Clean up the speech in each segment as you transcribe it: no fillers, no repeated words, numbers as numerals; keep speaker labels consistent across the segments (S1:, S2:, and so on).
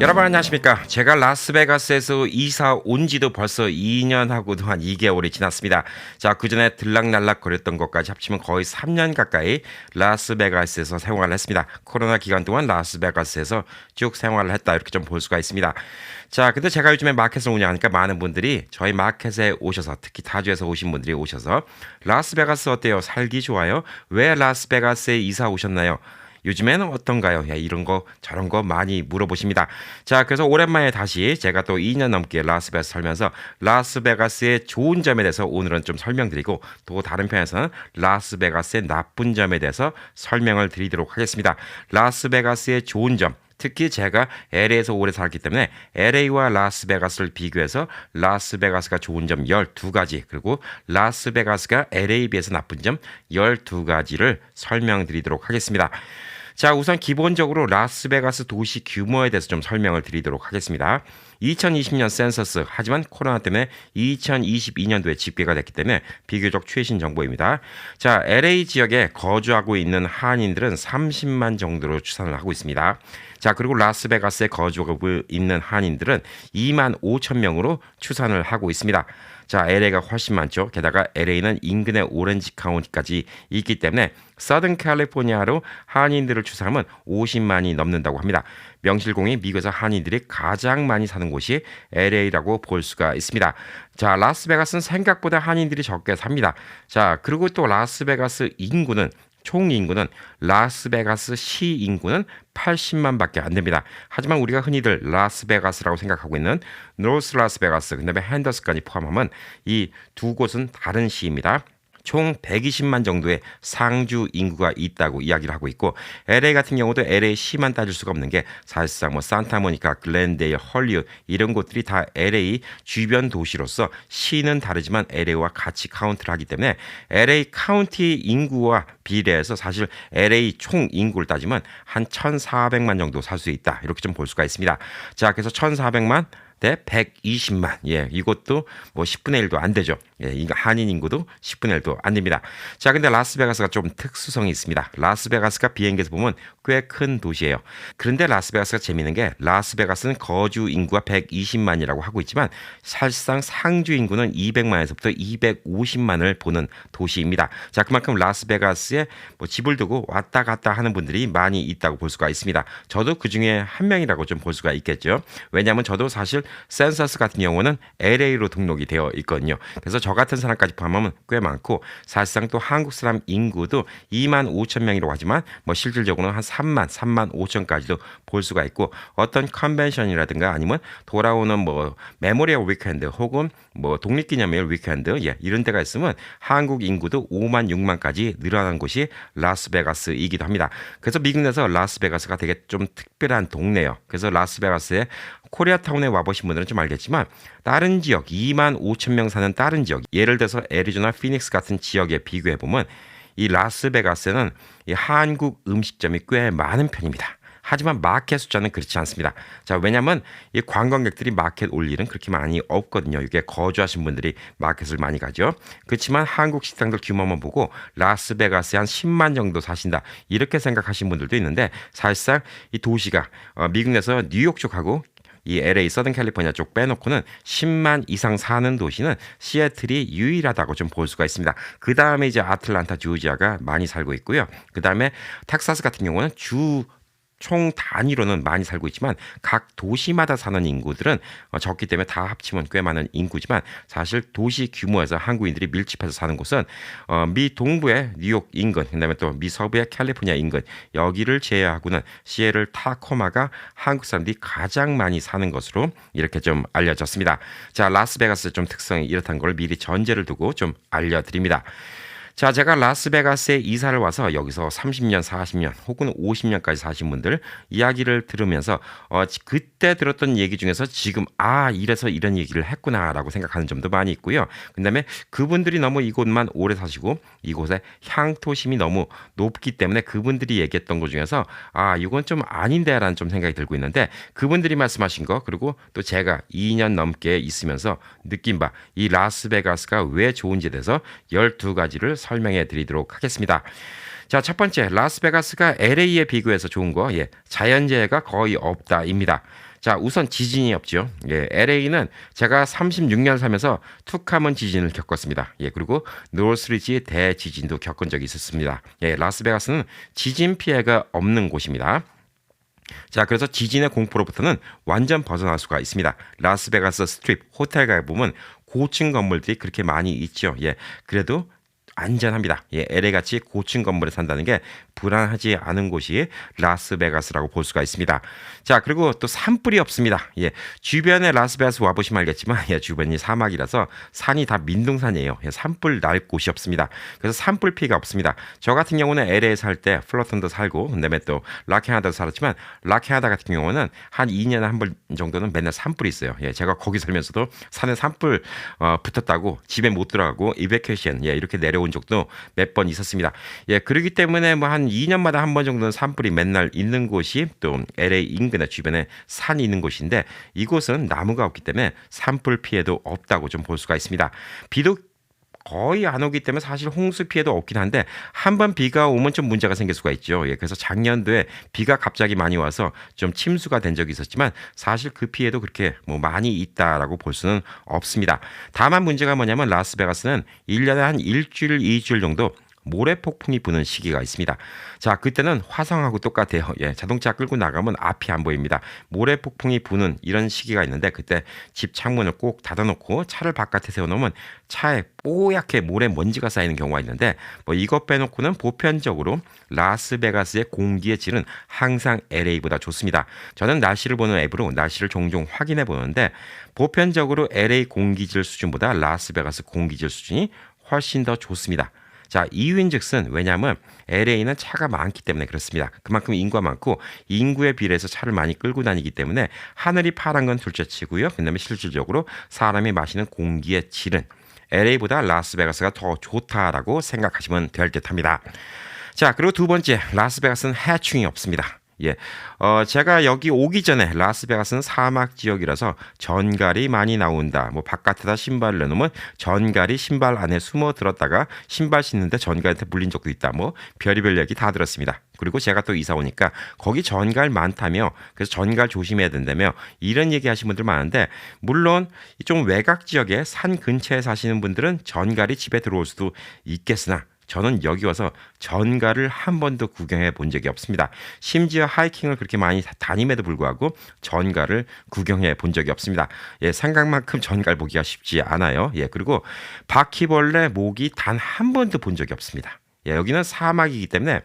S1: 여러분 안녕하십니까. 제가 라스베가스에서 이사 온 지도 벌써 2년하고도 한 2개월이 지났습니다. 자, 그전에 들락날락 거렸던 것까지 합치면 거의 3년 가까이 라스베가스에서 생활을 했습니다. 코로나 기간 동안 라스베가스에서 쭉 생활을 했다 이렇게 좀 볼 수가 있습니다. 자, 근데 제가 요즘에 마켓을 운영하니까 많은 분들이 저희 마켓에 오셔서, 특히 타주에서 오신 분들이 오셔서 라스베가스 어때요? 살기 좋아요? 왜 라스베가스에 이사 오셨나요? 요즘에는 어떤가요? 야, 이런 거 저런 거 많이 물어보십니다. 자, 그래서 오랜만에 다시 제가 또 2년 넘게 라스베가스 살면서 라스베가스의 좋은 점에 대해서 오늘은 좀 설명드리고, 또 다른 편에서는 라스베가스의 나쁜 점에 대해서 설명을 드리도록 하겠습니다. 라스베가스의 좋은 점, 특히 제가 LA에서 오래 살기 때문에 LA와 라스베가스를 비교해서 라스베가스가 좋은 점 12가지, 그리고 라스베가스가 LA에 비해서 나쁜 점 12가지를 설명드리도록 하겠습니다. 자, 우선 기본적으로 라스베가스 도시 규모에 대해서 좀 설명을 드리도록 하겠습니다. 2020년 센서스, 하지만 코로나 때문에 2022년도에 집계가 됐기 때문에 비교적 최신 정보입니다. 자, LA 지역에 거주하고 있는 한인들은 30만 정도로 추산을 하고 있습니다. 자, 그리고 라스베가스에 거주하고 있는 한인들은 2만 5천 명으로 추산을 하고 있습니다. 자, LA가 훨씬 많죠. 게다가 LA는 인근의 오렌지 카운티까지 있기 때문에 서든 캘리포니아로 한인들을 추산하면 50만이 넘는다고 합니다. 명실공히 미국에서 한인들이 가장 많이 사는 곳이 LA라고 볼 수가 있습니다. 자, 라스베가스는 생각보다 한인들이 적게 삽니다. 자, 그리고 또 라스베가스 인구는, 총 인구는, 라스베가스 시 인구는 80만밖에 안 됩니다. 하지만 우리가 흔히들 라스베가스라고 생각하고 있는 노스 라스베가스, 그다음에 핸더스까지 포함하면 이 두 곳은 다른 시입니다. 총 120만 정도의 상주 인구가 있다고 이야기를 하고 있고, LA 같은 경우도 LA 시만 따질 수가 없는 게, 사실상 뭐 산타모니카, 글렌데일, 헐리우드 이런 곳들이 다 LA 주변 도시로서 시는 다르지만 LA와 같이 카운트를 하기 때문에 LA 카운티 인구와 비례해서 사실 LA 총 인구를 따지면 한 1,400만 정도 살 수 있다, 이렇게 좀 볼 수가 있습니다. 자, 그래서 1,400만 대 120만. 예, 이것도 뭐 10분의 1도 안 되죠. 예, 이거 한인 인구도 10분의 1도 안 됩니다. 자, 근데 라스베가스가 좀 특수성이 있습니다. 라스베가스가 비행기에서 보면 꽤 큰 도시예요. 그런데 라스베가스가 재미있는 게, 라스베가스는 거주 인구가 120만이라고 하고 있지만 사실상 상주 인구는 200만에서부터 250만을 보는 도시입니다. 자, 그만큼 라스베가스에 뭐 집을 두고 왔다 갔다 하는 분들이 많이 있다고 볼 수가 있습니다. 저도 그 중에 한 명이라고 좀 볼 수가 있겠죠. 왜냐하면 저도 사실 센서스 같은 경우는 LA로 등록이 되어 있거든요. 그래서 저 같은 사람까지 포함하면 꽤 많고, 사실상 또 한국 사람 인구도 2만 5천 명이라고 하지만 뭐 실질적으로는 한 3만 5천까지도 볼 수가 있고, 어떤 컨벤션이라든가 아니면 돌아오는 뭐 메모리얼 위켄드 혹은 뭐 독립기념일 위켄드, 예, 이런 데가 있으면 한국 인구도 5만 6만까지 늘어난 곳이 라스베가스이기도 합니다. 그래서 미국 내에서 라스베가스가 되게 좀 특별한 동네예요. 그래서 라스베가스에 코리아타운에 와보신 분들은 좀 알겠지만, 다른 지역 2만 5천 명 사는 다른 지역, 예를 들어서 애리조나 피닉스 같은 지역에 비교해보면 이 라스베가스에는 이 한국 음식점이 꽤 많은 편입니다. 하지만 마켓 숫자는 그렇지 않습니다. 자, 왜냐하면 이 관광객들이 마켓 올 일은 그렇게 많이 없거든요. 이게 거주하신 분들이 마켓을 많이 가죠. 그렇지만 한국 식당들 규모만 보고 라스베가스에 한 10만 정도 사신다, 이렇게 생각하시는 분들도 있는데, 사실상 이 도시가 미국 내에서 뉴욕 쪽하고 이 LA, 서든 캘리포니아 쪽 빼놓고는 10만 이상 사는 도시는 시애틀이 유일하다고 좀 볼 수가 있습니다. 그 다음에 이제 아틀란타, 조지아가 많이 살고 있고요. 그 다음에 텍사스 같은 경우는 총 단위로는 많이 살고 있지만 각 도시마다 사는 인구들은 적기 때문에 다 합치면 꽤 많은 인구지만, 사실 도시 규모에서 한국인들이 밀집해서 사는 곳은 미 동부의 뉴욕 인근, 그다음에 또 미 서부의 캘리포니아 인근, 여기를 제외하고는 시애틀, 타코마가 한국 사람들이 가장 많이 사는 것으로 이렇게 좀 알려졌습니다. 자, 라스베가스 좀 특성이 이렇다는 걸 미리 전제를 두고 좀 알려드립니다. 자, 제가 라스베가스에 이사를 와서 여기서 30년, 40년 혹은 50년까지 사신 분들 이야기를 들으면서 그때 들었던 얘기 중에서 지금 이래서 이런 얘기를 했구나라고 생각하는 점도 많이 있고요. 그다음에 그분들이 너무 이곳만 오래 사시고 이곳의 향토심이 너무 높기 때문에 그분들이 얘기했던 것 중에서 이건 좀 아닌데라는 좀 생각이 들고 있는데, 그분들이 말씀하신 거, 그리고 또 제가 2년 넘게 있으면서 느낀 바, 이 라스베가스가 왜 좋은지에 대해서 12가지를 설명해 드리도록 하겠습니다. 자, 첫 번째, 라스베가스가 LA에 비교해서 좋은 거, 자연재해가 거의 없다입니다. 자, 우선 지진이 없죠. 예, LA는 제가 36년 살면서 툭하면 지진을 겪었습니다. 예, 그리고 노스리지 대지진도 겪은 적이 있었습니다. 예, 라스베가스는 지진 피해가 없는 곳입니다. 자, 그래서 지진의 공포로부터는 완전 벗어날 수가 있습니다. 라스베가스 스트립 호텔 가에 보면 고층 건물들이 그렇게 많이 있죠. 예, 그래도 안전합니다. 예, LA 같이 고층 건물에 산다는 게 불안하지 않은 곳이 라스베가스라고 볼 수가 있습니다. 자, 그리고 또 산불이 없습니다. 예, 주변에 라스베가스 와보시면 알겠지만, 예, 주변이 사막이라서 산이 다 민둥산이에요. 예, 산불 날 곳이 없습니다. 그래서 산불 피해가 없습니다. 저 같은 경우는 LA에 살 때 플러턴도 살고, 그다음에 또 라케나다도 살았지만, 라케나다 같은 경우는 한 2년에 한 번 정도는 맨날 산불이 있어요. 예, 제가 거기 살면서도 산에 산불 붙었다고 집에 못 들어가고 이베케이션, 예, 이렇게 내려온 적도 몇 번 있었습니다. 예, 그러기 때문에 뭐 한 2년마다 한 번 정도는 산불이 맨날 있는 곳이 또 LA 인근의 주변에 산이 있는 곳인데, 이곳은 나무가 없기 때문에 산불 피해도 없다고 좀 볼 수가 있습니다. 비도 거의 안 오기 때문에 사실 홍수 피해도 없긴 한데, 한 번 비가 오면 좀 문제가 생길 수가 있죠. 예, 그래서 작년도에 비가 갑자기 많이 와서 좀 침수가 된 적이 있었지만, 사실 그 피해도 그렇게 뭐 많이 있다라고 볼 수는 없습니다. 다만 문제가 뭐냐면 라스베가스는 1년에 한 일주일, 2주일 정도 모래 폭풍이 부는 시기가 있습니다. 자, 그때는 화성하고 똑같아요. 예, 자동차 끌고 나가면 앞이 안 보입니다. 모래 폭풍이 부는 이런 시기가 있는데, 그때 집 창문을 꼭 닫아놓고 차를 바깥에 세워놓으면 차에 뽀얗게 모래 먼지가 쌓이는 경우가 있는데, 뭐 이것 빼놓고는 보편적으로 라스베가스의 공기의 질은 항상 LA보다 좋습니다. 저는 날씨를 보는 앱으로 날씨를 종종 확인해 보는데, 보편적으로 LA 공기질 수준보다 라스베가스 공기질 수준이 훨씬 더 좋습니다. 자, 이유인즉슨 왜냐하면 LA는 차가 많기 때문에 그렇습니다. 그만큼 인구가 많고 인구에 비례해서 차를 많이 끌고 다니기 때문에 하늘이 파란 건 둘째치고요. 그다음에 실질적으로 사람이 마시는 공기의 질은 LA보다 라스베가스가 더 좋다라고 생각하시면 될 듯합니다. 자, 그리고 두 번째, 라스베가스는 해충이 없습니다. 예, 제가 여기 오기 전에 라스베가스는 사막 지역이라서 전갈이 많이 나온다. 뭐 바깥에다 신발을 내놓으면 전갈이 신발 안에 숨어 들었다가 신발 신는데 전갈한테 물린 적도 있다. 뭐 별의별 얘기 다 들었습니다. 그리고 제가 또 이사 오니까 거기 전갈 많다며, 그래서 전갈 조심해야 된다며 이런 얘기 하시는 분들 많은데, 물론 좀 외곽 지역에 산 근처에 사시는 분들은 전갈이 집에 들어올 수도 있겠으나, 저는 여기 와서 전갈을 한 번도 구경해 본 적이 없습니다. 심지어 하이킹을 그렇게 많이 다님에도 불구하고 전갈을 구경해 본 적이 없습니다. 예, 생각만큼 전갈 보기가 쉽지 않아요. 예, 그리고 바퀴벌레, 모기 단 한 번도 본 적이 없습니다. 예, 여기는 사막이기 때문에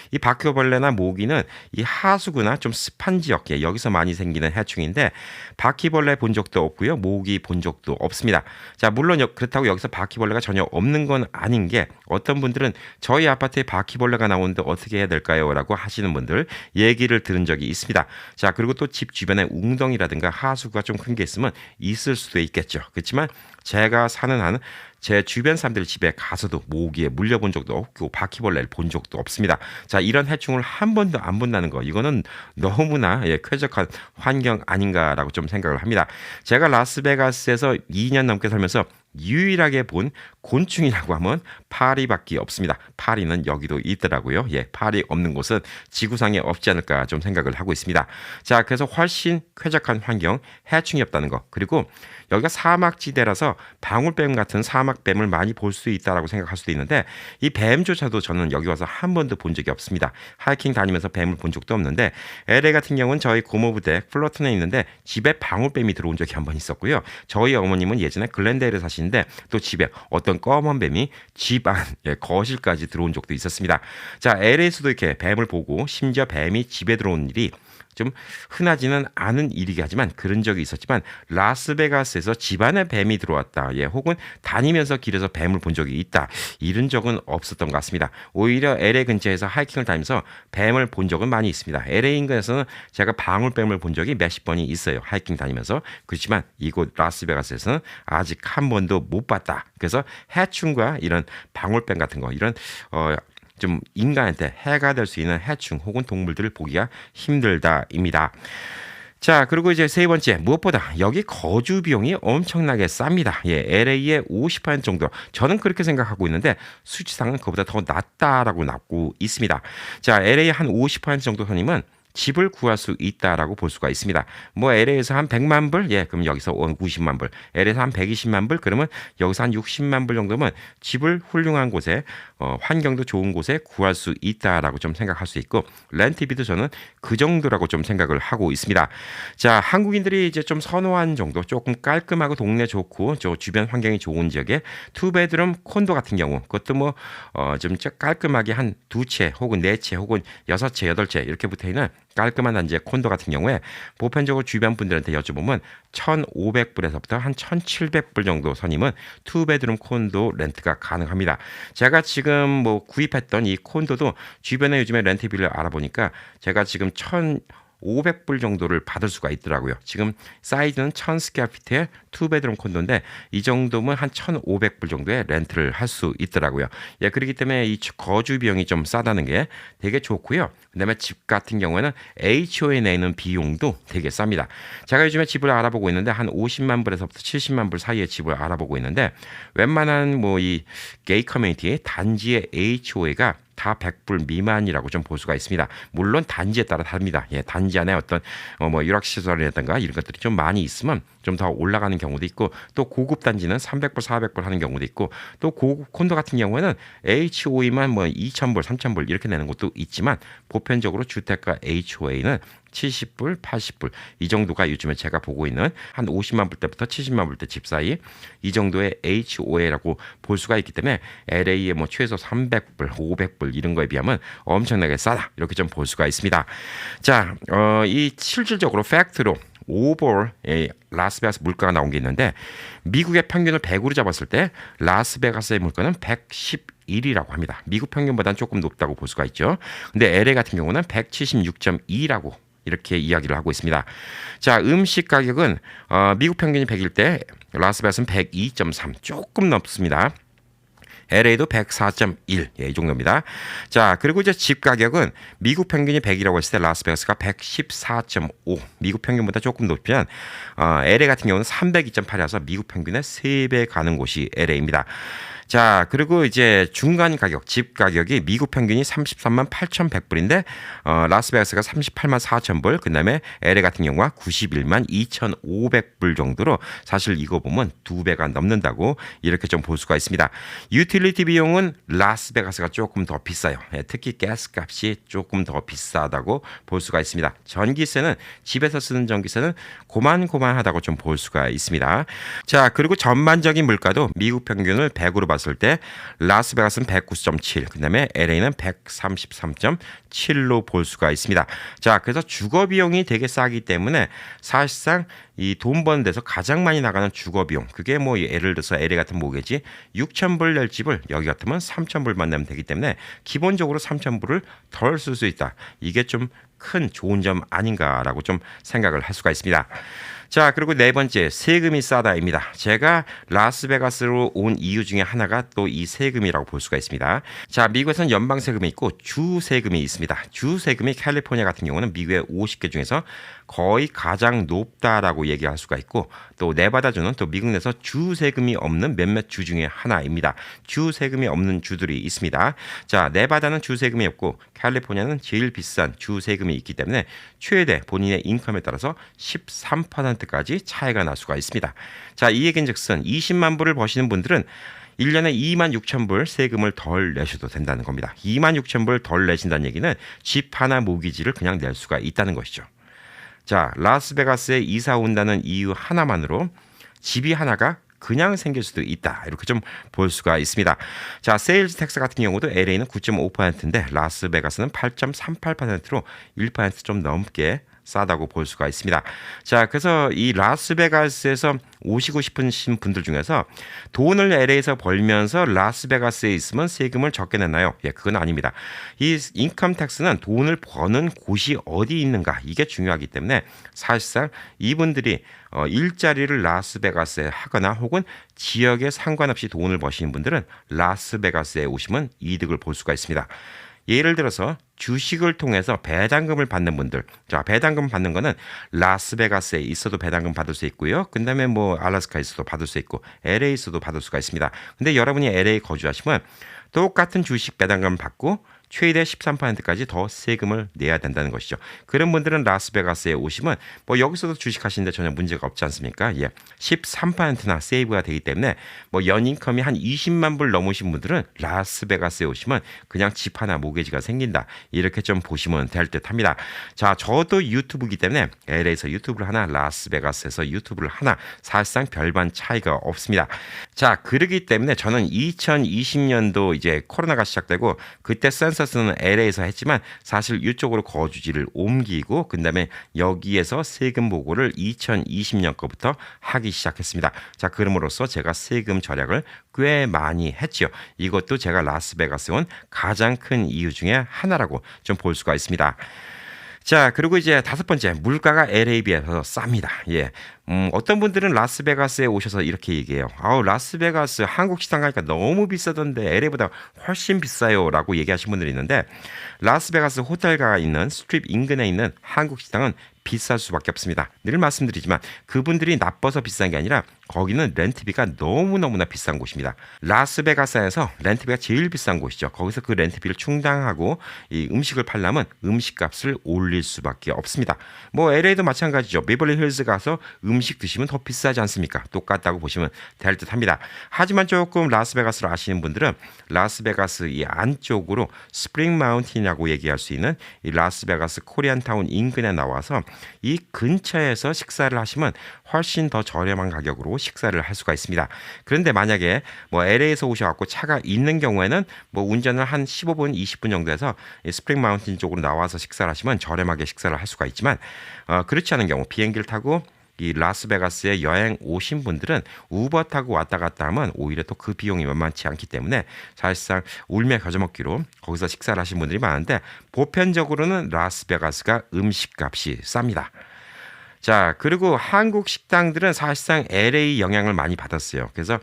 S1: 이 바퀴벌레나 모기는 이 하수구나 좀 습한 지역, 예, 여기서 많이 생기는 해충인데, 바퀴벌레 본 적도 없고요, 모기 본 적도 없습니다. 자, 물론 그렇다고 여기서 바퀴벌레가 전혀 없는 건 아닌 게, 어떤 분들은 저희 아파트에 바퀴벌레가 나오는데 어떻게 해야 될까요? 라고 하시는 분들 얘기를 들은 적이 있습니다. 자, 그리고 또 집 주변에 웅덩이라든가 하수구가 좀 큰 게 있으면 있을 수도 있겠죠. 그렇지만 제가 사는 한 제 주변 사람들 집에 가서도 모기에 물려본 적도 없고 바퀴벌레를 본 적도 없습니다. 자, 이런 해충을 한 번도 안 본다는 거, 이거는 너무나 쾌적한 환경 아닌가라고 좀 생각을 합니다. 제가 라스베가스에서 2년 넘게 살면서 유일하게 본 곤충이라고 하면 파리밖에 없습니다. 파리는 여기도 있더라고요. 예, 파리 없는 곳은 지구상에 없지 않을까 좀 생각을 하고 있습니다. 자, 그래서 훨씬 쾌적한 환경, 해충이 없다는 거, 그리고 여기가 사막지대라서 방울뱀 같은 사막뱀을 많이 볼 수 있다라고 생각할 수도 있는데, 이 뱀조차도 저는 여기 와서 한 번도 본 적이 없습니다. 하이킹 다니면서 뱀을 본 적도 없는데, LA 같은 경우는 저희 고모부대 플러튼에 있는데 집에 방울뱀이 들어온 적이 한 번 있었고요. 저희 어머님은 예전에 글렌데일에 사시는데 또 집에 어떤 검은 뱀이 집 안, 거실까지 들어온 적도 있었습니다. 자, LA에서도 이렇게 뱀을 보고 심지어 뱀이 집에 들어온 일이 좀 흔하지는 않은 일이긴 하지만 그런 적이 있었지만, 라스베가스에서 집안에 뱀이 들어왔다, 예, 혹은 다니면서 길에서 뱀을 본 적이 있다, 이런 적은 없었던 것 같습니다. 오히려 LA 근처에서 하이킹을 다니면서 뱀을 본 적은 많이 있습니다. LA 인근에서는 제가 방울뱀을 본 적이 몇십 번이 있어요, 하이킹 다니면서. 그렇지만 이곳 라스베가스에서는 아직 한 번도 못 봤다. 그래서 해충과 이런 방울뱀 같은 거, 이런 좀 인간한테 해가 될 수 있는 해충 혹은 동물들을 보기가 힘들다입니다. 자, 그리고 이제 세 번째, 무엇보다 여기 거주 비용이 엄청나게 쌉니다. 예, LA의 50% 정도. 저는 그렇게 생각하고 있는데 수치상은 그보다 더 낮다라고 나오고 있습니다. 자, LA 한 50% 정도 선이면 집을 구할 수 있다라고 볼 수가 있습니다. 뭐 LA에서 한 100만 불, 예, 그럼 여기서 90만 불. LA에서 한 120만 불, 그러면 여기서 한 60만 불 정도면 집을 훌륭한 곳에 환경도 좋은 곳에 구할 수 있다라고 좀 생각할 수 있고 렌트비도 저는 그 정도라고 좀 생각을 하고 있습니다. 자, 한국인들이 이제 좀 선호한 정도 조금 깔끔하고 동네 좋고 저 주변 환경이 좋은 지역에 투베드룸 콘도 같은 경우 그것도 뭐 좀 깔끔하게 한 두 채 혹은 네 채 혹은 여섯 채 여덟 채 이렇게 붙어 있는 깔끔한 단지의 콘도 같은 경우에 보편적으로 주변 분들한테 여쭤보면 1,500불에서부터 한 1,700불 정도 선임은 투베드룸 콘도 렌트가 가능합니다. 제가 지금 뭐 구입했던 이 콘도도 주변에 요즘에 렌트비를 알아보니까 제가 지금 1,500불 정도를 받을 수가 있더라고요. 지금 사이즈는 1000스퀘어피트의 투베드룸 콘도인데 이 정도면 한 1,500불 정도의 렌트를 할 수 있더라고요. 예, 그렇기 때문에 이 거주 비용이 좀 싸다는 게 되게 좋고요. 그다음에 집 같은 경우에는 HOA 내는 비용도 되게 쌉니다. 제가 요즘에 집을 알아보고 있는데 한 50만 불에서부터 70만 불 사이의 집을 알아보고 있는데 웬만한 뭐 이 게이 커뮤니티 단지의 HOA가 다 100불 미만이라고 좀 볼 수가 있습니다. 물론 단지에 따라 다릅니다. 예, 단지 안에 어떤 뭐 유락시설이라든가 이런 것들이 좀 많이 있으면 좀 더 올라가는 경우도 있고 또 고급 단지는 300불, 400불 하는 경우도 있고 또 고급 콘도 같은 경우에는 HOA만 뭐 2,000불, 3,000불 이렇게 내는 것도 있지만 보편적으로 주택가 HOA는 70불, 80불 이 정도가 요즘에 제가 보고 있는 한 50만 불 때부터 70만 불 때 집 사이 이 정도의 HOA라고 볼 수가 있기 때문에 LA의 뭐 최소 300불, 500불 이런 거에 비하면 엄청나게 싸다 이렇게 좀 볼 수가 있습니다. 자, 이 실질적으로 팩트로 오버올 라스베가스 물가가 나온 게 있는데 미국의 평균을 100으로 잡았을 때 라스베가스의 물가는 111이라고 합니다. 미국 평균보다는 조금 높다고 볼 수가 있죠. 근데 LA 같은 경우는 176.2라고 이렇게 이야기를 하고 있습니다. 자, 음식 가격은 미국 평균이 100일 때 라스베가스는 102.3 조금 높습니다. LA도 104.1, 예, 이 정도입니다. 자, 그리고 이제 집 가격은 미국 평균이 100이라고 했을 때 라스베가스가 114.5, 미국 평균보다 조금 높지만 LA 같은 경우는 302.8이라서 미국 평균의 3배 가는 곳이 LA입니다. 자, 그리고 이제 중간 가격, 집 가격이 미국 평균이 33만 8,100불인데 라스베가스가 38만 4,000불, 그다음에 LA 같은 경우가 91만 2,500불 정도로 사실 이거 보면 두 배가 넘는다고 이렇게 좀 볼 수가 있습니다. 유틸리티 비용은 라스베가스가 조금 더 비싸요. 예, 특히 가스값이 조금 더 비싸다고 볼 수가 있습니다. 전기세는 집에서 쓰는 전기세는 고만고만하다고 좀 볼 수가 있습니다. 자, 그리고 전반적인 물가도 미국 평균을 100으로 봤을 때 라스베가스는 109.7, 그다음에 LA는 133.7로 볼 수가 있습니다. 자, 그래서 주거 비용이 되게 싸기 때문에 사실상 이 돈 버는 데서 가장 많이 나가는 주거 비용 그게 뭐 예를 들어서 LA 같은 모게지 6,000불 낼 집을 여기 같으면 3,000불만 내면 되기 때문에 기본적으로 3,000불을 덜 쓸 수 있다. 이게 좀 큰 좋은 점 아닌가라고 좀 생각을 할 수가 있습니다. 자, 그리고 네 번째 세금이 싸다입니다. 제가 라스베가스로 온 이유 중에 하나가 또 이 세금이라고 볼 수가 있습니다. 자, 미국에서는 연방 세금이 있고 주 세금이 있습니다. 주 세금이 캘리포니아 같은 경우는 미국의 50개 중에서 거의 가장 높다라고 얘기할 수가 있고 또 네바다주는 또 미국 내에서 주 세금이 없는 몇몇 주 중에 하나입니다. 주 세금이 없는 주들이 있습니다. 자, 네바다는 주 세금이 없고 캘리포니아는 제일 비싼 주 세금이 있기 때문에 최대 본인의 인컴에 따라서 13%까지 차이가 날 수가 있습니다. 자, 이 얘기인즉슨 20만 불을 버시는 분들은 1년에 2만 6천 불 세금을 덜 내셔도 된다는 겁니다. 2만 6천 불 덜 내신다는 얘기는 집 하나 모기지를 그냥 낼 수가 있다는 것이죠. 자, 라스베가스에 이사 온다는 이유 하나만으로 집이 하나가 그냥 생길 수도 있다. 이렇게 좀 볼 수가 있습니다. 자, 세일즈 텍스 같은 경우도 LA는 9.5%인데 라스베가스는 8.38%로 1% 좀 넘게 싸다고 볼 수가 있습니다. 자, 그래서 이 라스베가스에서 오시고 싶으신 분들 중에서 돈을 LA에서 벌면서 라스베가스에 있으면 세금을 적게 냈나요? 예, 그건 아닙니다. 이 인컴 텍스는 돈을 버는 곳이 어디 있는가 이게 중요하기 때문에 사실상 이분들이 일자리를 라스베가스에 하거나 혹은 지역에 상관없이 돈을 버시는 분들은 라스베가스에 오시면 이득을 볼 수가 있습니다. 예를 들어서 주식을 통해서 배당금을 받는 분들, 자, 배당금 받는 거는 라스베가스에 있어도 배당금 받을 수 있고요. 그다음에 뭐 알래스카에서도 받을 수 있고 LA에서도 받을 수가 있습니다. 근데 여러분이 LA 거주하시면 똑같은 주식 배당금 받고 최대 13%까지 더 세금을 내야 된다는 것이죠. 그런 분들은 라스베가스에 오시면 뭐 여기서도 주식하시는데 전혀 문제가 없지 않습니까? 예. 13%나 세이브가 되기 때문에 뭐 연인컴이 한 20만 불 넘으신 분들은 라스베가스에 오시면 그냥 집 하나 모기지가 생긴다. 이렇게 좀 보시면 될 듯합니다. 자, 저도 유튜브이기 때문에 LA에서 유튜브를 하나, 라스베가스에서 유튜브를 하나 사실상 별반 차이가 없습니다. 자, 그러기 때문에 저는 2020년도 이제 코로나가 시작되고 그때 센서스는 LA에서 했지만 사실 이쪽으로 거주지를 옮기고 그다음에 여기에서 세금 보고를 2020년 거부터 하기 시작했습니다. 자, 그럼으로써 제가 세금 절약을 꽤 많이 했죠. 이것도 제가 라스베가스에 온 가장 큰 이유 중에 하나라고 좀 볼 수가 있습니다. 자, 그리고 이제 다섯 번째, 물가가 LA 비해서 쌉니다. 예. 어떤 분들은 라스베가스에 오셔서 이렇게 얘기해요. 아우, 라스베가스 한국 식당 가니까 너무 비싸던데 LA보다 훨씬 비싸요. 라고 얘기하시는 분들이 있는데, 라스베가스 호텔가 있는 스트립 인근에 있는 한국 식당은 비쌀 수밖에 없습니다. 늘 말씀드리지만 그분들이 나빠서 비싼 게 아니라 거기는 렌트비가 너무너무나 비싼 곳입니다. 라스베가스에서 렌트비가 제일 비싼 곳이죠. 거기서 그 렌트비를 충당하고 이 음식을 팔려면 음식값을 올릴 수밖에 없습니다. 뭐 LA도 마찬가지죠. 비벌리 힐즈 가서 음식 드시면 더 비싸지 않습니까? 똑같다고 보시면 될 듯합니다. 하지만 조금 라스베가스를 아시는 분들은 라스베가스 이 안쪽으로 스프링 마운틴이라고 얘기할 수 있는 이 라스베가스 코리안타운 인근에 나와서 이 근처에서 식사를 하시면 훨씬 더 저렴한 가격으로 식사를 할 수가 있습니다. 그런데 만약에 뭐 LA에서 오셔갖고 차가 있는 경우에는 뭐 운전을 한 15분, 20분 정도 해서 스프링 마운틴 쪽으로 나와서 식사를 하시면 저렴하게 식사를 할 수가 있지만 그렇지 않은 경우 비행기를 타고 이 라스베가스에 여행 오신 분들은 우버 타고 왔다 갔다 하면 오히려 또 그 비용이 만만치 않기 때문에 사실상 울며 겨자 먹기로 거기서 식사를 하신 분들이 많은데 보편적으로는 라스베가스가 음식값이 쌉니다. 자, 그리고 한국 식당들은 사실상 LA 영향을 많이 받았어요. 그래서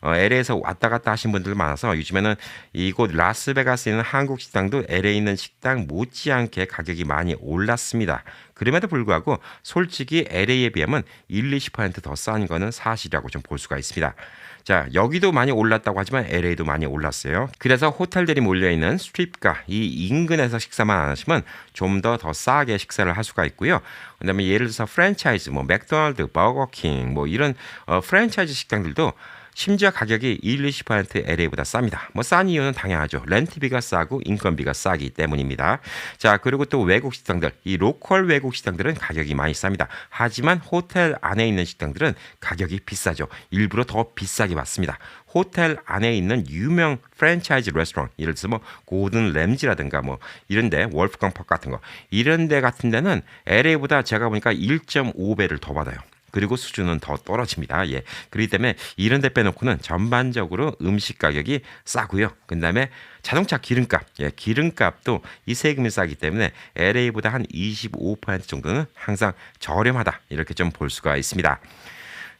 S1: LA에서 왔다 갔다 하신 분들 많아서 요즘에는 이곳 라스베가스에 있는 한국 식당도 LA에 있는 식당 못지않게 가격이 많이 올랐습니다. 그럼에도 불구하고 솔직히 LA에 비하면 20% 더 싼 거는 사실이라고 좀 볼 수가 있습니다. 자, 여기도 많이 올랐다고 하지만 LA도 많이 올랐어요. 그래서 호텔들이 몰려있는 스트립가 이 인근에서 식사만 안 하시면 좀 더 싸게 식사를 할 수가 있고요. 그다음에 예를 들어서 프랜차이즈, 뭐 맥도날드, 버거킹 뭐 이런 프랜차이즈 식당들도 심지어 가격이 20% LA보다 쌉니다. 뭐 싼 이유는 당연하죠. 렌트비가 싸고 인건비가 싸기 때문입니다. 자, 그리고 또 외국 식당들, 이 로컬 외국 식당들은 가격이 많이 쌉니다. 하지만 호텔 안에 있는 식당들은 가격이 비싸죠. 일부러 더 비싸게 받습니다. 호텔 안에 있는 유명 프랜차이즈 레스토랑, 예를 들어서 뭐 고든 램지라든가 뭐 이런데 월프강 팍 같은 거 이런 데 같은 데는 LA보다 제가 보니까 1.5배를 더 받아요. 그리고 수준은 더 떨어집니다. 예. 그렇기 때문에 이런 데 빼놓고는 전반적으로 음식 가격이 싸고요. 그다음에 자동차 기름값, 예, 기름값도 이 세금이 싸기 때문에 LA보다 한 25% 정도는 항상 저렴하다. 이렇게 좀 볼 수가 있습니다.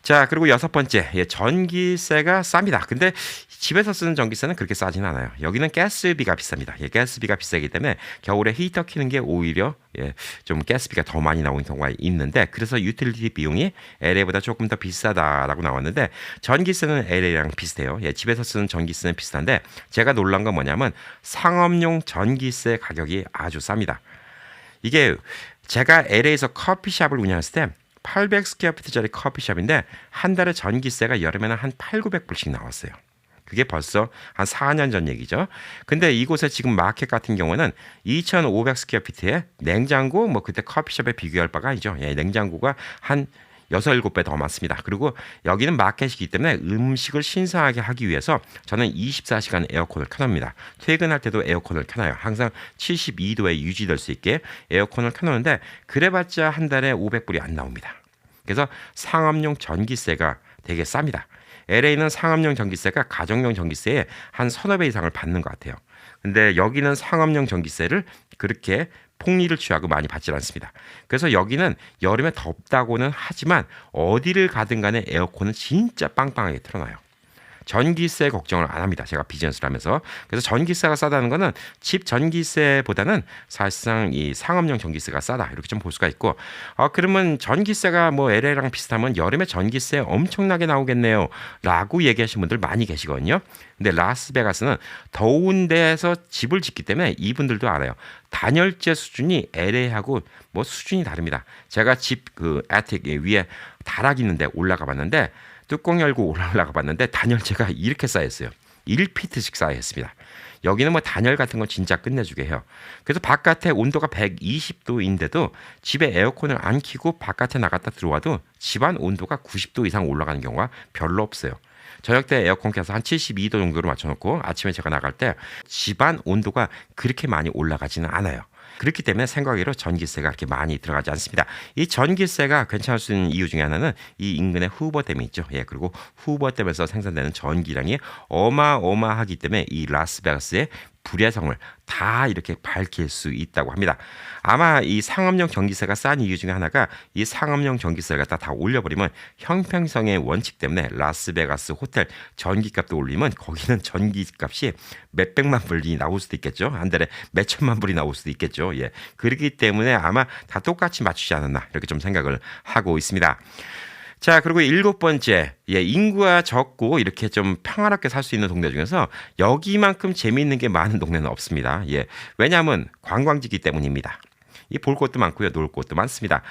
S1: 자, 그리고 여섯 번째, 예, 전기세가 쌉니다. 근데 집에서 쓰는 전기세는 그렇게 싸진 않아요. 여기는 가스비가 비쌉니다. 예, 가스비가 비싸기 때문에 겨울에 히터 켜는 게 오히려 좀 가스비가 더 많이 나오는 경우가 있는데 그래서 유틸리티 비용이 LA보다 조금 더 비싸다라고 나왔는데 전기세는 LA랑 비슷해요. 예, 집에서 쓰는 전기세는 비슷한데 제가 놀란 건 뭐냐면 상업용 전기세 가격이 아주 쌉니다. 이게 제가 LA에서 커피숍을 운영했을 때 800스퀘어피트짜리 커피숍인데 한 달에 전기세가 여름에는 한 8,900불씩 나왔어요. 그게 벌써 한 4년 전 얘기죠. 근데 이곳에 지금 마켓 같은 경우는 2,500스퀘어피트에 냉장고 뭐 그때 커피숍에 비교할 바가 아니죠. 예, 냉장고가 한 6, 7배 더 많습니다. 그리고 여기는 마켓이기 때문에 음식을 신선하게 하기 위해서 저는 24시간 에어컨을 켜놓습니다. 퇴근할 때도 에어컨을 켜놔요. 항상 72도에 유지될 수 있게 에어컨을 켜놓는데 그래봤자 한 달에 500불이 안 나옵니다. 그래서 상업용 전기세가 되게 쌉니다. LA는 상업용 전기세가 가정용 전기세에 한 서너 배 이상을 받는 것 같아요. 근데 여기는 상업용 전기세를 그렇게 폭리를 취하고 많이 받질 않습니다. 그래서 여기는 여름에 덥다고는 하지만 어디를 가든 간에 에어컨은 진짜 빵빵하게 틀어놔요. 전기세 걱정을 안 합니다. 제가 비즈니스를 하면서. 그래서 전기세가 싸다는 거는 집 전기세보다는 사실상 이 상업용 전기세가 싸다. 이렇게 좀 볼 수가 있고, 그러면 전기세가 뭐 LA랑 비슷하면 여름에 전기세 엄청나게 나오겠네요. 라고 얘기하시는 분들 많이 계시거든요. 근데 라스베가스는 더운 데에서 집을 짓기 때문에 이분들도 알아요. 단열재 수준이 LA하고 뭐 수준이 다릅니다. 제가 집 그 애틱 위에 다락 있는데 올라가 봤는데 뚜껑 열고 올라가 봤는데 단열재가 이렇게 쌓였어요. 1피트씩 쌓여 있습니다. 여기는 뭐 단열 같은 건 진짜 끝내주게 해요. 그래서 바깥에 온도가 120도인데도 집에 에어컨을 안 켜고 바깥에 나갔다 들어와도 집안 온도가 90도 이상 올라가는 경우가 별로 없어요. 저녁 때 에어컨 켜서 한 72도 정도로 맞춰놓고 아침에 제가 나갈 때 집안 온도가 그렇게 많이 올라가지는 않아요. 그렇기 때문에 생각외로 전기세가 그렇게 많이 들어가지 않습니다. 이 전기세가 괜찮을 수 있는 이유 중에 하나는 이 인근에 후버댐이 있죠. 예, 그리고 후버댐에서 생산되는 전기량이 어마어마하기 때문에 이 라스베가스의 불야성을 다 이렇게 밝힐 수 있다고 합니다. 아마 이 상업용 전기세가 싼 이유 중에 하나가 이 상업용 전기세를 갖다 다 올려버리면 형평성의 원칙 때문에 라스베가스 호텔 전기값도 올리면 거기는 전기값이 몇백만 불이 나올 수도 있겠죠. 한 달에 몇천만 불이 나올 수도 있겠죠. 예, 그렇기 때문에 아마 다 똑같이 맞추지 않았나 이렇게 좀 생각을 하고 있습니다. 자, 그리고 7번째, 인구가 적고 이렇게 좀 평화롭게 살 수 있는 동네 중에서 여기만큼 재미있는 게 많은 동네는 없습니다. 예, 왜냐하면 관광지기 때문입니다. 이 볼 곳도 많고요, 놀 곳도 많습니다.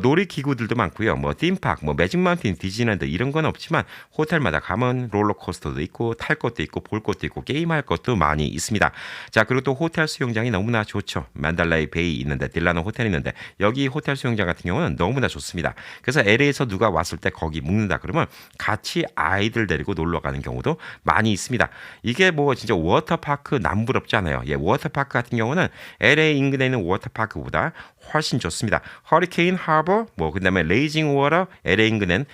S1: 놀이기구들도 많고요, 뭐 థీమ్파크, 뭐 매직마운틴, 디즈니랜드 이런 건 없지만 호텔마다 가면 롤러코스터도 있고 탈 것도 있고 볼 것도 있고 게임할 것도 많이 있습니다. 자, 그리고 또 호텔 수영장이 너무나 좋죠. 만달라이 베이 있는데 딜라노 호텔 있는데 여기 호텔 수영장 같은 경우는 너무나 좋습니다. 그래서 LA에서 누가 왔을 때 거기 묵는다 그러면 같이 아이들 데리고 놀러 가는 경우도 많이 있습니다. 이게 뭐 진짜 워터파크 남부럽지 않아요. 예, 워터파크 같은 경우는 LA 인근에 있는 워터파크보다 훨씬 좋습니다. 허리케인 하버, 뭐 그다음에 레이징 워터, LA 인근엔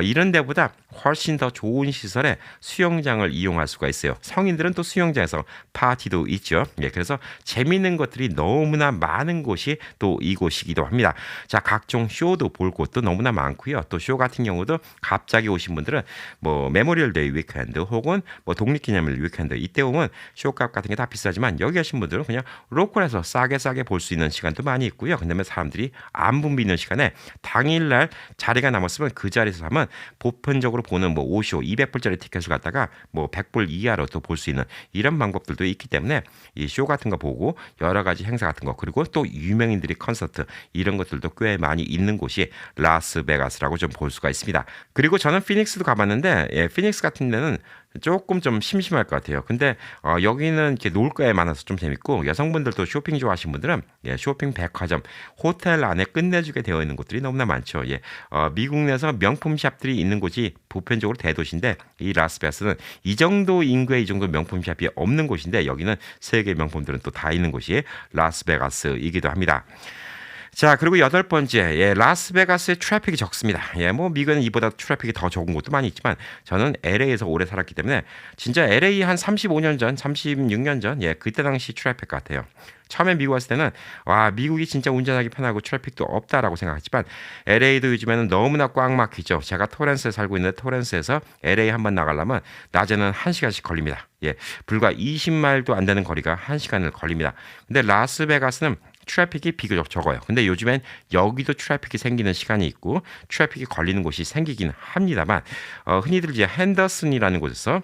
S1: 이런 데보다 훨씬 더 좋은 시설에 수영장을 이용할 수가 있어요. 성인들은 또 수영장에서 파티도 있죠. 예, 그래서 재미있는 것들이 너무나 많은 곳이 또 이곳이기도 합니다. 자, 각종 쇼도 볼 곳도 너무나 많고요. 또 쇼 같은 경우도 갑자기 오신 분들은 뭐 메모리얼데이 위켄드 혹은 뭐 독립기념일 위켄드 이때 오면 쇼값 같은 게 다 비싸지만 여기 가신 분들은 그냥 로컬에서 싸게 볼 수 있는 시간도 많이 있고요. 그다음에 사람들이 안 붐비는 시간에 당일날 자리가 남았으면 그 자리에서 하면 보편적으로 보는 뭐 5쇼 200불짜리 티켓을 갖다가 뭐 100불 이하로 또 볼 수 있는 이런 방법들도 있기 때문에 이 쇼 같은 거 보고 여러 가지 행사 같은 거 그리고 또 유명인들이 콘서트 이런 것들도 꽤 많이 있는 곳이 라스베가스라고 좀 볼 수가 있습니다. 그리고 저는 피닉스도 가봤는데 예, 피닉스 같은 데는 조금 좀 심심할 것 같아요. 근데 여기는 이렇게 놀 게 많아서 좀 재밌고 여성분들도 쇼핑 좋아하시는 분들은 예, 쇼핑 백화점 호텔 안에 끝내주게 되어 있는 곳들이 너무나 많죠. 예, 미국 내에서 명품 샵들이 있는 곳이 보편적으로 대도시인데 이 라스베가스는 이 정도 인구에 이 정도 명품 샵이 없는 곳인데 여기는 세계 명품들은 또 다 있는 곳이 라스베가스이기도 합니다. 자, 그리고 8번째, 예, 라스베가스의 트래픽이 적습니다. 예, 뭐 미국은 이보다 트래픽이 더 적은 곳도 많이 있지만 저는 LA에서 오래 살았기 때문에 진짜 LA 한 35년 전, 36년 전, 예, 그때 당시 트래픽 같아요. 처음에 미국 왔을 때는 와, 미국이 진짜 운전하기 편하고 트래픽도 없다라고 생각했지만 LA도 요즘에는 너무나 꽉 막히죠. 제가 토렌스에 살고 있는데 토렌스에서 LA 한번 나가려면 낮에는 1시간씩 걸립니다. 예, 불과 20마일도 안 되는 거리가 1시간을 걸립니다. 근데 라스베가스는 트래픽이 비교적 적어요. 근데 요즘엔 여기도 트래픽이 생기는 시간이 있고 트래픽이 걸리는 곳이 생기긴 합니다만 흔히들 이제 핸더슨이라는 곳에서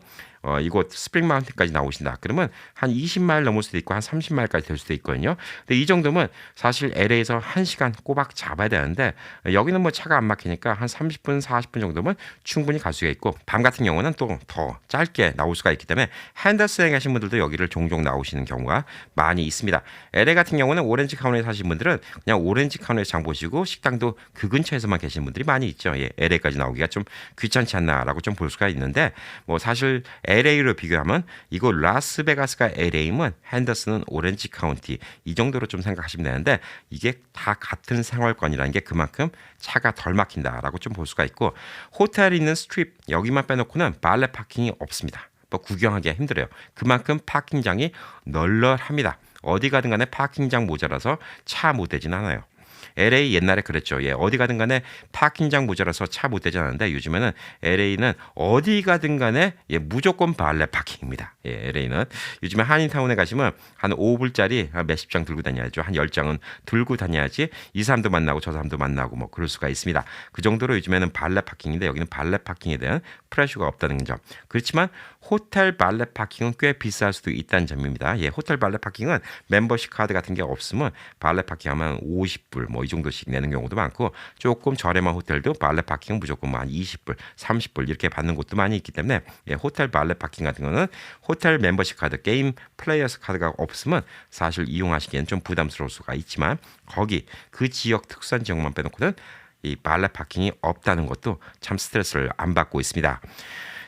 S1: 이곳 스프링 마운틴까지 나오신다. 그러면 한 20마일 넘을 수도 있고 한 30마일까지 될 수도 있거든요. 근데 이 정도면 사실 LA에서 1시간 꼬박 잡아야 되는데 여기는 뭐 차가 안 막히니까 한 30분, 40분 정도면 충분히 갈 수가 있고 밤 같은 경우는 또 더 짧게 나올 수가 있기 때문에 핸더슨에 계신 분들도 여기를 종종 나오시는 경우가 많이 있습니다. LA 같은 경우는 오렌지 카운티에 사신 분들은 그냥 오렌지 카운티에서 장 보시고 식당도 그 근처에서만 계시는 분들이 많이 있죠. 예, LA까지 나오기가 좀 귀찮지 않나라고 좀 볼 수가 있는데 뭐 사실 LA로 비교하면 이거 라스베가스가 LA면 핸더슨은 오렌지 카운티 이 정도로 좀 생각하시면 되는데 이게 다 같은 생활권이라는 게 그만큼 차가 덜 막힌다라고 좀 볼 수가 있고 호텔이 있는 스트립 여기만 빼놓고는 발렛 파킹이 없습니다. 뭐 구경하기가 힘들어요. 그만큼 파킹장이 널널합니다. 어디 가든 간에 파킹장 모자라서 차 못 대진 않아요. LA 옛날에 그랬죠. 예, 어디 가든 간에 파킹장 모자라서 차 못 대지 않았는데 요즘에는 LA는 어디 가든 간에 예, 무조건 발렛 파킹입니다. 예, LA는 요즘에 한인타운에 가시면 한 5불짜리 몇십 장 들고 다녀야죠. 한 10장은 들고 다녀야지 이 사람도 만나고 저 사람도 만나고 뭐 그럴 수가 있습니다. 그 정도로 요즘에는 발렛 파킹인데 여기는 발렛 파킹에 대한 프레셔가 없다는 점. 그렇지만 호텔 발렛 파킹은 꽤 비쌀 수도 있다는 점입니다. 예, 호텔 발렛 파킹은 멤버십 카드 같은 게 없으면 발렛 파킹하면 50불 뭐 이 정도씩 내는 경우도 많고 조금 저렴한 호텔도 발렛 파킹은 무조건 뭐 한 20불, 30불 이렇게 받는 곳도 많이 있기 때문에 예, 호텔 발렛 파킹 같은 거는 호텔 멤버십 카드, 게임 플레이어스 카드가 없으면 사실 이용하시기엔 좀 부담스러울 수가 있지만 거기 그 지역 특수한 지역만 빼놓고는 이 발렛 파킹이 없다는 것도 참 스트레스를 안 받고 있습니다.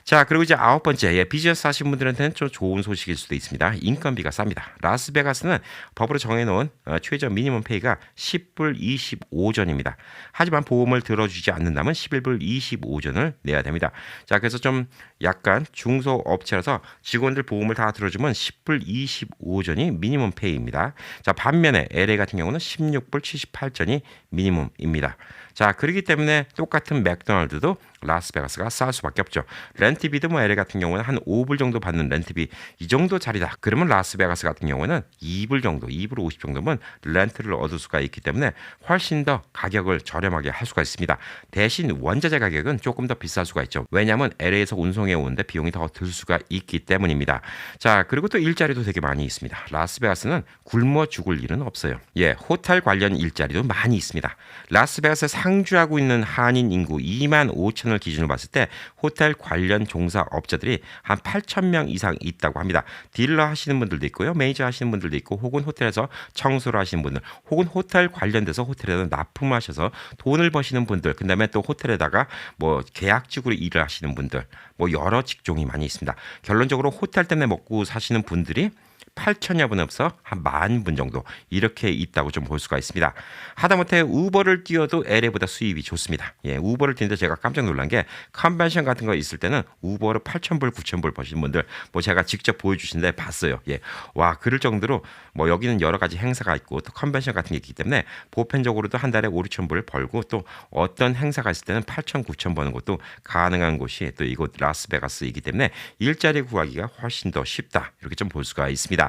S1: 자, 그리고 이제 아홉 번째, 예, 비즈니스 하신 분들한테는 좀 좋은 소식일 수도 있습니다. 인건비가 쌉니다. 라스베가스는 법으로 정해놓은 최저 미니멈 페이가 10불 25전입니다. 하지만 보험을 들어주지 않는다면 11불 25전을 내야 됩니다. 자, 그래서 좀 약간 중소업체라서 직원들 보험을 다 들어주면 10불 25전이 미니멈 페이입니다. 자, 반면에 LA 같은 경우는 16불 78전이 미니멈입니다. 자, 그렇기 때문에 똑같은 맥도날드도 라스베가스가 쌀 수밖에 없죠. 렌트비도 뭐 LA 같은 경우는 한 5불 정도 받는 렌트비 이 정도 자리다. 그러면 라스베가스 같은 경우는 2불 정도, 2불 50 정도면 렌트를 얻을 수가 있기 때문에 훨씬 더 가격을 저렴하게 할 수가 있습니다. 대신 원자재 가격은 조금 더 비쌀 수가 있죠. 왜냐하면 LA에서 운송해 오는데 비용이 더 들 수가 있기 때문입니다. 자, 그리고 또 일자리도 되게 많이 있습니다. 라스베가스는 굶어 죽을 일은 없어요. 예, 호텔 관련 일자리도 많이 있습니다. 라스베가스에 상주하고 있는 한인 인구 2만 5천을 기준으로 봤을 때 호텔 관련 종사업자들이 한 8천 명 이상 있다고 합니다. 딜러 하시는 분들도 있고요. 매니저 하시는 분들도 있고 혹은 호텔에서 청소를 하시는 분들 혹은 호텔 관련돼서 호텔에서 납품하셔서 돈을 버시는 분들 그다음에 또 호텔에다가 뭐 계약직으로 일을 하시는 분들 뭐 여러 직종이 많이 있습니다. 결론적으로 호텔 때문에 먹고 사시는 분들이 8천여 분 없어 한 10,000분 정도 이렇게 있다고 좀 볼 수가 있습니다. 하다못해 우버를 띄워도 LA보다 수입이 좋습니다. 예, 우버를 띄는데 제가 깜짝 놀란 게 컨벤션 같은 거 있을 때는 우버를 8,000불, 9,000불 버시는 분들 뭐 제가 직접 보여주신데 봤어요. 예, 와 그럴 정도로 뭐 여기는 여러 가지 행사가 있고 또 컨벤션 같은 게 있기 때문에 보편적으로도 한 달에 5, 6,000불 벌고 또 어떤 행사가 있을 때는 8,000, 9,000 버는 것도 가능한 곳이 또 이곳 라스베가스이기 때문에 일자리 구하기가 훨씬 더 쉽다 이렇게 좀 볼 수가 있습니다.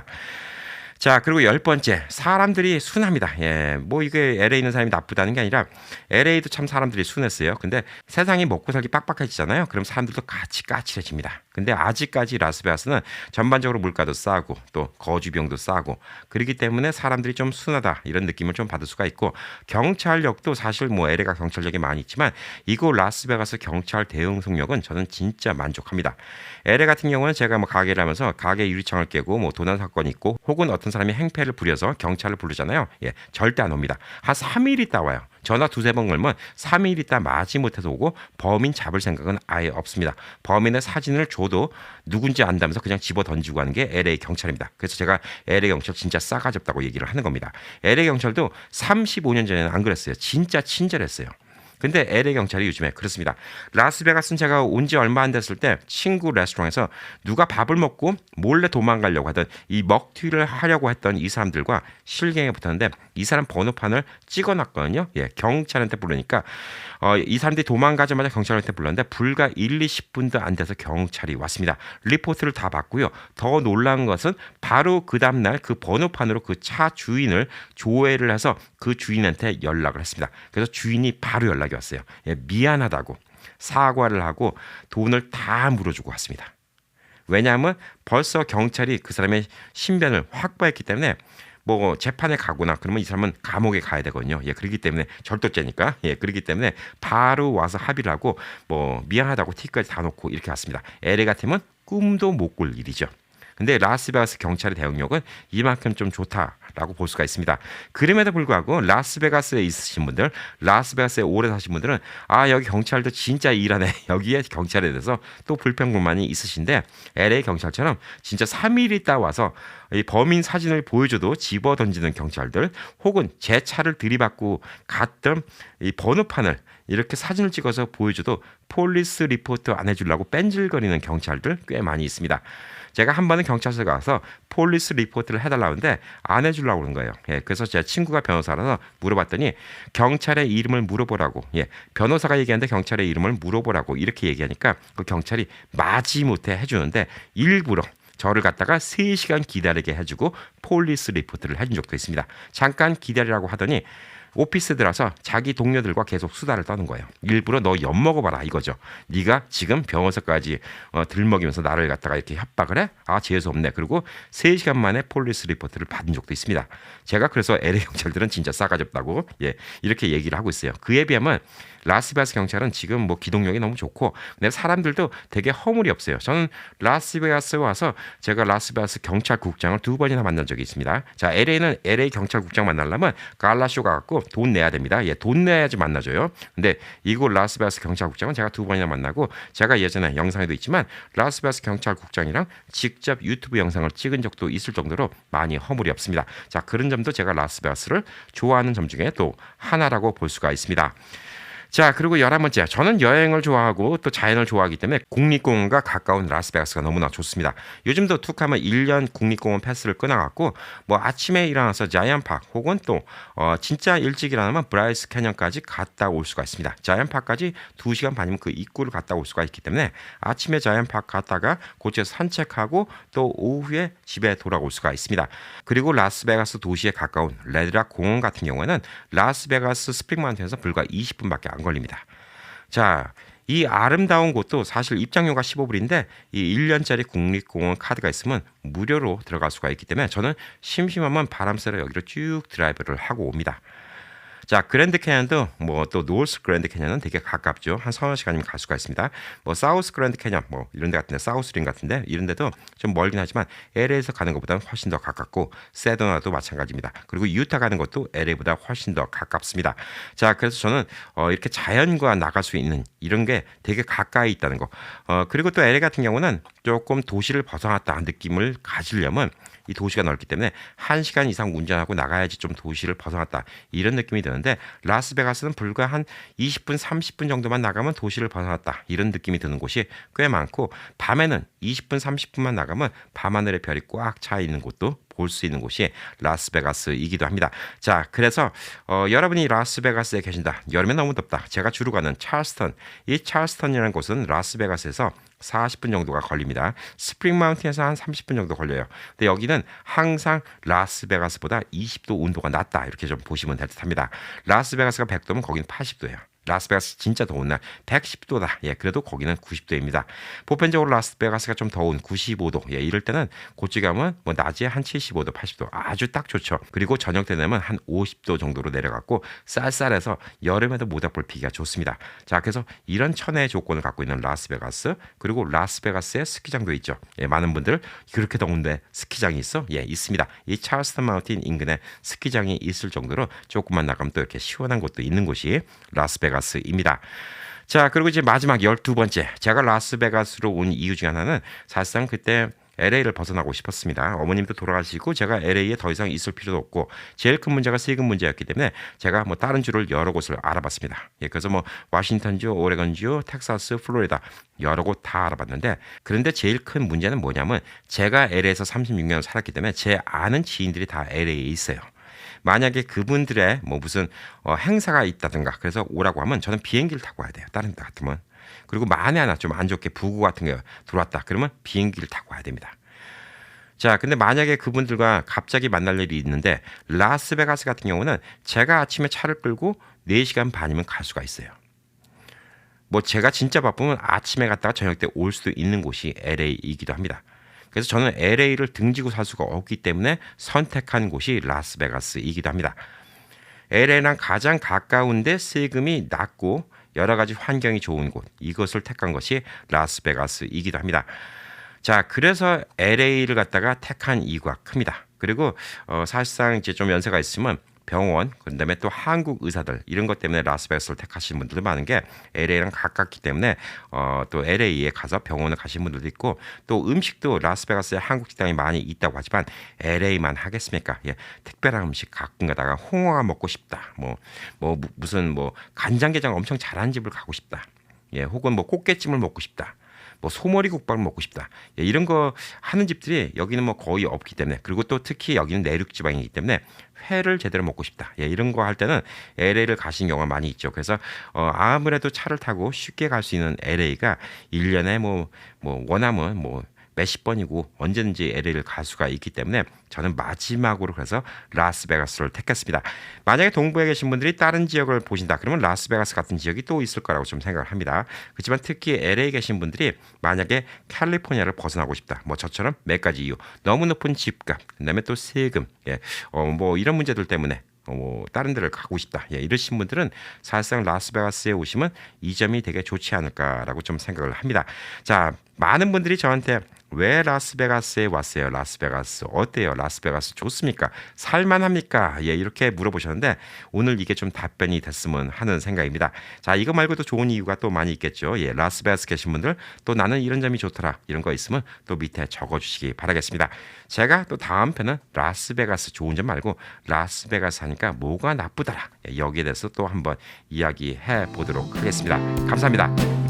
S1: 자, 그리고 열 번째, 사람들이 순합니다. 예, 뭐 이게 LA 있는 사람이 나쁘다는 게 아니라 LA도 참 사람들이 순했어요. 근데 세상이 먹고 살기 빡빡해지잖아요. 그럼 사람들도 같이 까칠해집니다. 근데 아직까지 라스베가스는 전반적으로 물가도 싸고 또 거주 비용도 싸고 그렇기 때문에 사람들이 좀 순하다 이런 느낌을 좀 받을 수가 있고 경찰력도 사실 뭐 LA가 경찰력이 많이 있지만 이곳 라스베가스 경찰 대응 속력은 저는 진짜 만족합니다. LA 같은 경우는 제가 뭐 가게를 하면서 가게 유리창을 깨고 뭐 도난 사건이 있고 혹은 어떤 사람이 행패를 부려서 경찰을 부르잖아요. 예, 절대 안 옵니다. 한 3일 있다 와요. 전화 두세 번 걸면 3일 있다 마지못해서 오고 범인 잡을 생각은 아예 없습니다. 범인의 사진을 줘도 누군지 안다면서 그냥 집어 던지고 가는 게 LA 경찰입니다. 그래서 제가 LA 경찰 진짜 싸가지 없다고 얘기를 하는 겁니다. LA 경찰도 35년 전에는 안 그랬어요. 진짜 친절했어요. 근데 LA 경찰이 요즘에 그렇습니다. 라스베가스는 제가 온 지 얼마 안 됐을 때 친구 레스토랑에서 누가 밥을 먹고 몰래 도망가려고 하던 이 먹튀를 하려고 했던 이 사람들과 실갱에 붙었는데 이 사람 번호판을 찍어놨거든요. 예, 경찰한테 부르니까 이 사람들이 도망가자마자 경찰한테 불렀는데 불과 1, 20분도 안 돼서 경찰이 왔습니다. 리포트를 다 받고요. 더 놀라운 것은 바로 그 다음날 그 번호판으로 그 차 주인을 조회를 해서 그 주인한테 연락을 했습니다. 그래서 주인이 바로 연락이 왔어요. 예, 미안하다고 사과를 하고 돈을 다 물어주고 왔습니다. 왜냐하면 벌써 경찰이 그 사람의 신변을 확보했기 때문에 뭐 재판에 가거나 그러면 이 사람은 감옥에 가야 되거든요. 예, 그렇기 때문에 절도죄니까. 예, 그렇기 때문에 바로 와서 합의를 하고 뭐 미안하다고 팁까지 다 놓고 이렇게 왔습니다. LA 같으면 꿈도 못 꿀 일이죠. 근데 라스베가스 경찰의 대응력은 이만큼 좀 좋다라고 볼 수가 있습니다. 그럼에도 불구하고 라스베가스에 있으신 분들, 라스베가스에 오래 사신 분들은 아 여기 경찰도 진짜 일하네. 여기에 경찰에 대해서 또 불평불만이 있으신데 LA 경찰처럼 진짜 3일 있다 와서 이 범인 사진을 보여줘도 집어 던지는 경찰들 혹은 제 차를 들이받고 갔던 이 번호판을 이렇게 사진을 찍어서 보여줘도 폴리스 리포트 안 해주려고 뺀질거리는 경찰들 꽤 많이 있습니다. 제가 한 번은 경찰서 가서 폴리스 리포트를 해달라는데 안 해주려고 그러는 거예요. 예, 그래서 제 친구가 변호사라서 물어봤더니 경찰의 이름을 물어보라고. 예, 변호사가 얘기하는데 경찰의 이름을 물어보라고 이렇게 얘기하니까 그 경찰이 마지못해 해주는데 일부러 저를 갖다가 3시간 기다리게 해주고 폴리스 리포트를 해준 적도 있습니다. 잠깐 기다리라고 하더니 오피스 들어서 자기 동료들과 계속 수다를 떠는 거예요. 일부러 너 엿먹어봐라 이거죠. 네가 지금 변호사까지 들먹이면서 나를 갖다가 이렇게 협박을 해? 아 재수 없네. 그리고 3시간 만에 폴리스 리포트를 받은 적도 있습니다. 제가 그래서 LA 경찰들은 진짜 싸가지 없다고 이렇게 얘기를 하고 있어요. 그에 비하면 라스베가스 경찰은 지금 뭐 기동력이 너무 좋고 근데 사람들도 되게 허물이 없어요. 저는 라스베가스에 와서 제가 라스베가스 경찰국장을 2번이나 만난 적이 있습니다. 자, LA는 LA 경찰국장 만나려면 갈라쇼 가갖고 돈 내야 됩니다. 예, 돈 내야지 만나줘요. 근데 이곳 라스베가스 경찰국장은 제가 2번이나 만나고 제가 예전에 영상에도 있지만 라스베가스 경찰국장이랑 직접 유튜브 영상을 찍은 적도 있을 정도로 많이 허물이 없습니다. 자, 그런 점도 제가 라스베가스를 좋아하는 점 중에 또 하나라고 볼 수가 있습니다. 자, 그리고 11번째. 저는 여행을 좋아하고 또 자연을 좋아하기 때문에 국립공원과 가까운 라스베가스가 너무나 좋습니다. 요즘도 툭하면 1년 국립공원 패스를 끊어갖고 뭐 아침에 일어나서 자이언트파크 혹은 또 진짜 일찍 일어나면 브라이스 캐년까지 갔다 올 수가 있습니다. 자이언트파크까지 2시간 반이면 그 입구를 갔다 올 수가 있기 때문에 아침에 자이언트파크 갔다가 그곳에서 산책하고 또 오후에 집에 돌아올 수가 있습니다. 그리고 라스베가스 도시에 가까운 레드락 공원 같은 경우에는 라스베가스 스프링 마운틴에서 불과 20분밖에 안 걸립니다. 자, 이 아름다운 곳도 사실 입장료가 15불인데 이 1년짜리 국립공원 카드가 있으면 무료로 들어갈 수가 있기 때문에 저는 심심하면 바람 쐬러 여기로 쭉 드라이브를 하고 옵니다. 자, 그랜드 캐년도 뭐 또 노스 그랜드 캐년은 되게 가깝죠. 한 서너 시간이면 갈 수가 있습니다. 뭐 사우스 그랜드 캐년 뭐 이런 데 같은데 사우스링 같은데 이런 데도 좀 멀긴 하지만 LA에서 가는 것보다는 훨씬 더 가깝고 세도나도 마찬가지입니다. 그리고 유타 가는 것도 LA보다 훨씬 더 가깝습니다. 자, 그래서 저는 이렇게 자연과 나갈 수 있는 이런 게 되게 가까이 있다는 거. 그리고 또 LA 같은 경우는 조금 도시를 벗어났다 느낌을 가지려면 이 도시가 넓기 때문에 1시간 이상 운전하고 나가야지 좀 도시를 벗어났다 이런 느낌이 드는데 라스베가스는 불과 한 20분 30분 정도만 나가면 도시를 벗어났다 이런 느낌이 드는 곳이 꽤 많고 밤에는 20분 30분만 나가면 밤하늘의 별이 꽉 차 있는 곳도 볼 수 있는 곳이 라스베가스이기도 합니다. 자, 그래서 여러분이 라스베가스에 계신다. 여름에 너무 덥다. 제가 주로 가는 찰스턴. 이 찰스턴이라는 곳은 라스베가스에서 40분 정도가 걸립니다. 스프링 마운틴에서 한 30분 정도 걸려요. 근데 여기는 항상 라스베가스보다 20도 온도가 낮다. 이렇게 좀 보시면 될 듯합니다. 라스베가스가 100도면 거기는 80도예요. 라스베가스 진짜 더운 날 110도다. 예, 그래도 거기는 90도입니다. 보편적으로 라스베가스가 좀 더운 95도. 예, 이럴 때는 그쪽 가면 뭐 낮에 한 75도, 80도 아주 딱 좋죠. 그리고 저녁 때 되면 한 50도 정도로 내려갔고 쌀쌀해서 여름에도 모닥불 피기가 좋습니다. 자, 그래서 이런 천혜의 조건을 갖고 있는 라스베가스 그리고 라스베가스에 스키장도 있죠. 예, 많은 분들 그렇게 더운데 스키장이 있어? 예, 있습니다. 이 찰스턴 마운틴 인근에 스키장이 있을 정도로 조금만 나가면 또 이렇게 시원한 곳도 있는 곳이 라스베가스입니다. 자, 그리고 이제 마지막 12번째. 제가 라스베가스로 온 이유 중에 하나는 사실상 그때 LA를 벗어나고 싶었습니다. 어머님도 돌아가시고 제가 LA에 더 이상 있을 필요도 없고 제일 큰 문제가 세금 문제였기 때문에 제가 뭐 다른 주를 여러 곳을 알아봤습니다. 예, 그래서 뭐 워싱턴주, 오레곤주, 텍사스, 플로리다 여러 곳 다 알아봤는데 그런데 제일 큰 문제는 뭐냐면 제가 LA에서 36년을 살았기 때문에 제 아는 지인들이 다 LA에 있어요. 만약에 그분들의 뭐 무슨 행사가 있다든가 그래서 오라고 하면 저는 비행기를 타고 와야 돼요. 다른 데 같으면. 그리고 만에 하나 좀 안 좋게 부고 같은 게 들어왔다. 그러면 비행기를 타고 와야 됩니다. 자, 근데 만약에 그분들과 갑자기 만날 일이 있는데 라스베가스 같은 경우는 제가 아침에 차를 끌고 4시간 반이면 갈 수가 있어요. 뭐 제가 진짜 바쁘면 아침에 갔다가 저녁 때 올 수도 있는 곳이 LA이기도 합니다. 그래서 저는 LA를 등지고 살 수가 없기 때문에 선택한 곳이 라스베가스이기도 합니다. LA랑 가장 가까운데 세금이 낮고 여러 가지 환경이 좋은 곳 이것을 택한 것이 라스베가스이기도 합니다. 자, 그래서 LA를 갖다가 택한 이유가 큽니다. 그리고 사실상 이제 좀 연세가 있으면 병원, 그다음에 또 한국 의사들 이런 것 때문에 라스베가스를 택하시는 분들도 많은 게 LA랑 가깝기 때문에 또 LA에 가서 병원을 가시는 분들도 있고 또 음식도 라스베가스에 한국 식당이 많이 있다고 하지만 LA만 하겠습니까? 예, 특별한 음식 가끔 가다가 홍어가 먹고 싶다. 무슨 간장게장 엄청 잘하는 집을 가고 싶다. 예, 혹은 뭐 꽃게찜을 먹고 싶다. 뭐 소머리 국밥을 먹고 싶다. 예, 이런 거 하는 집들이 여기는 뭐 거의 없기 때문에, 그리고 또 특히 여기는 내륙 지방이기 때문에 회를 제대로 먹고 싶다. 예, 이런 거 할 때는 LA를 가신 경우가 많이 있죠. 그래서 아무래도 차를 타고 쉽게 갈 수 있는 LA가 1년에 뭐 원하면 뭐 몇십 번이고 언제든지 LA를 갈 수가 있기 때문에 저는 마지막으로 그래서 라스베가스를 택했습니다. 만약에 동부에 계신 분들이 다른 지역을 보신다 그러면 라스베가스 같은 지역이 또 있을 거라고 좀 생각을 합니다. 그렇지만 특히 LA에 계신 분들이 만약에 캘리포니아를 벗어나고 싶다. 뭐 저처럼 몇 가지 이유. 너무 높은 집값, 그다음에 또 세금, 예, 뭐 이런 문제들 때문에 뭐 다른 데를 가고 싶다. 예, 이러신 분들은 사실상 라스베가스에 오시면 이 점이 되게 좋지 않을까라고 좀 생각을 합니다. 자, 많은 분들이 저한테 왜 라스베가스에 왔어요? 라스베가스 어때요? 라스베가스 좋습니까? 살만합니까? 예, 이렇게 물어보셨는데 오늘 이게 좀 답변이 됐으면 하는 생각입니다. 자, 이거 말고도 좋은 이유가 또 많이 있겠죠. 예, 라스베가스 계신 분들 또 나는 이런 점이 좋더라. 이런 거 있으면 또 밑에 적어주시기 바라겠습니다. 제가 또 다음 편은 라스베가스 좋은 점 말고 라스베가스 하니까 뭐가 나쁘더라. 예, 여기에 대해서 또 한번 이야기해 보도록 하겠습니다. 감사합니다.